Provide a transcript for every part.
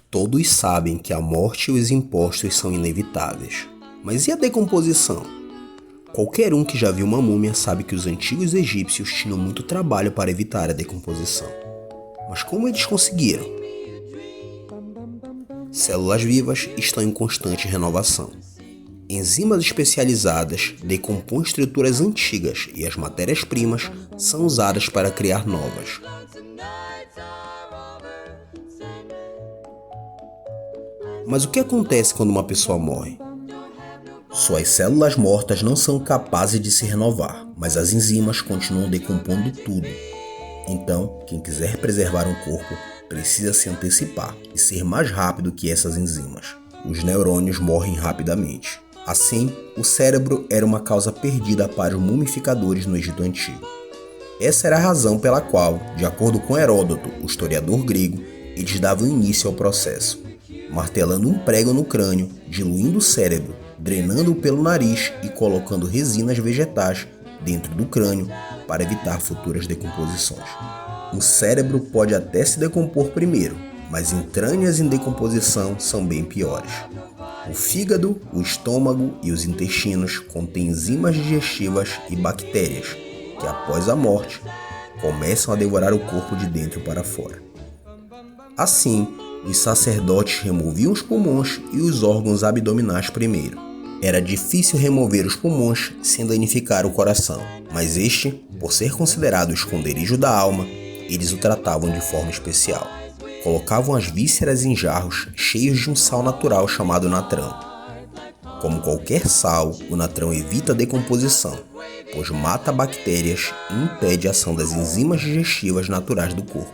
Todos sabem que a morte e os impostos são inevitáveis. Mas e a decomposição? Qualquer um que já viu uma múmia sabe que os antigos egípcios tinham muito trabalho para evitar a decomposição. Mas como eles conseguiram? Células vivas estão em constante renovação. Enzimas especializadas decompõem estruturas antigas e as matérias-primas são usadas para criar novas. Mas o que acontece quando uma pessoa morre? Suas células mortas não são capazes de se renovar, mas as enzimas continuam decompondo tudo. Então, quem quiser preservar um corpo precisa se antecipar e ser mais rápido que essas enzimas. Os neurônios morrem rapidamente. Assim, o cérebro era uma causa perdida para os mumificadores no Egito Antigo. Essa era a razão pela qual, de acordo com Heródoto, o historiador grego, eles davam início ao processo, martelando um prego no crânio, diluindo o cérebro, drenando-o pelo nariz e colocando resinas vegetais dentro do crânio para evitar futuras decomposições. O cérebro pode até se decompor primeiro, mas entranhas em decomposição são bem piores. O fígado, o estômago e os intestinos contêm enzimas digestivas e bactérias que, após a morte, começam a devorar o corpo de dentro para fora. Assim, os sacerdotes removiam os pulmões e os órgãos abdominais primeiro. Era difícil remover os pulmões sem danificar o coração, mas este, por ser considerado o esconderijo da alma, eles o tratavam de forma especial. Colocavam as vísceras em jarros cheios de um sal natural chamado natrão. Como qualquer sal, o natrão evita a decomposição, pois mata bactérias e impede a ação das enzimas digestivas naturais do corpo.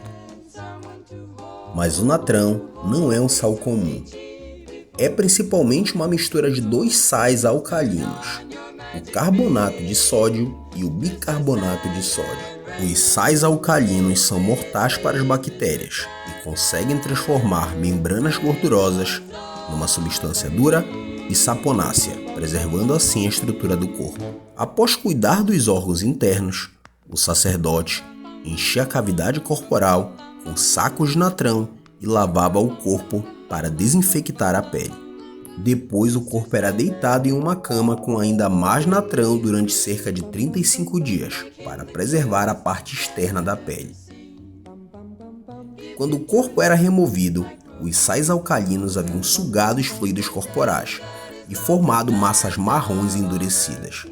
Mas o natrão não é um sal comum. É principalmente uma mistura de dois sais alcalinos, o carbonato de sódio e o bicarbonato de sódio. Os sais alcalinos são mortais para as bactérias e conseguem transformar membranas gordurosas numa substância dura e saponácea, preservando assim a estrutura do corpo. Após cuidar dos órgãos internos, o sacerdote enchia a cavidade corporal com sacos de natrão e lavava o corpo para desinfectar a pele. Depois o corpo era deitado em uma cama com ainda mais natrão durante cerca de 35 dias, para preservar a parte externa da pele. Quando o corpo era removido, os sais alcalinos haviam sugado os fluidos corporais e formado massas marrons endurecidas.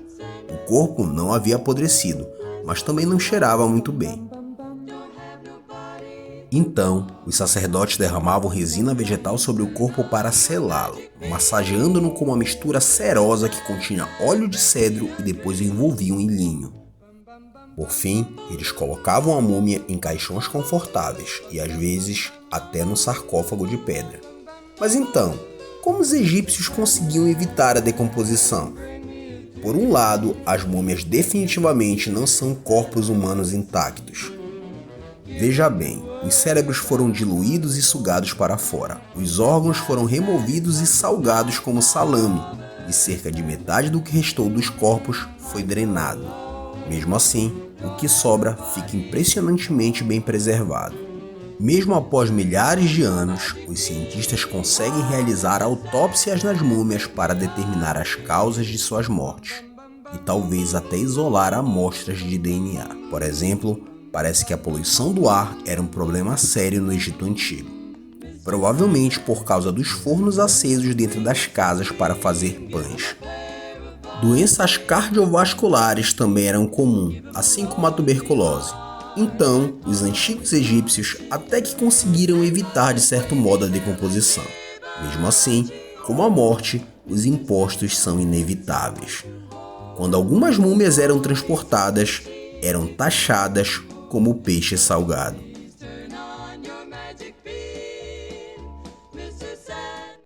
O corpo não havia apodrecido, mas também não cheirava muito bem. Então, os sacerdotes derramavam resina vegetal sobre o corpo para selá-lo, massageando-no com uma mistura cerosa que continha óleo de cedro e depois o envolviam em linho. Por fim, eles colocavam a múmia em caixões confortáveis e, às vezes, até no sarcófago de pedra. Mas então, como os egípcios conseguiam evitar a decomposição? Por um lado, as múmias definitivamente não são corpos humanos intactos. Veja bem, os cérebros foram diluídos e sugados para fora. Os órgãos foram removidos e salgados como salame, e cerca de metade do que restou dos corpos foi drenado. Mesmo assim, o que sobra fica impressionantemente bem preservado. Mesmo após milhares de anos, os cientistas conseguem realizar autópsias nas múmias para determinar as causas de suas mortes, e talvez até isolar amostras de DNA. Por exemplo, parece que a poluição do ar era um problema sério no Egito Antigo, provavelmente por causa dos fornos acesos dentro das casas para fazer pães. Doenças cardiovasculares também eram comuns, assim como a tuberculose. Então, os antigos egípcios até que conseguiram evitar de certo modo a decomposição. Mesmo assim, como a morte, os impostos são inevitáveis. Quando algumas múmias eram transportadas, eram taxadas como peixe salgado.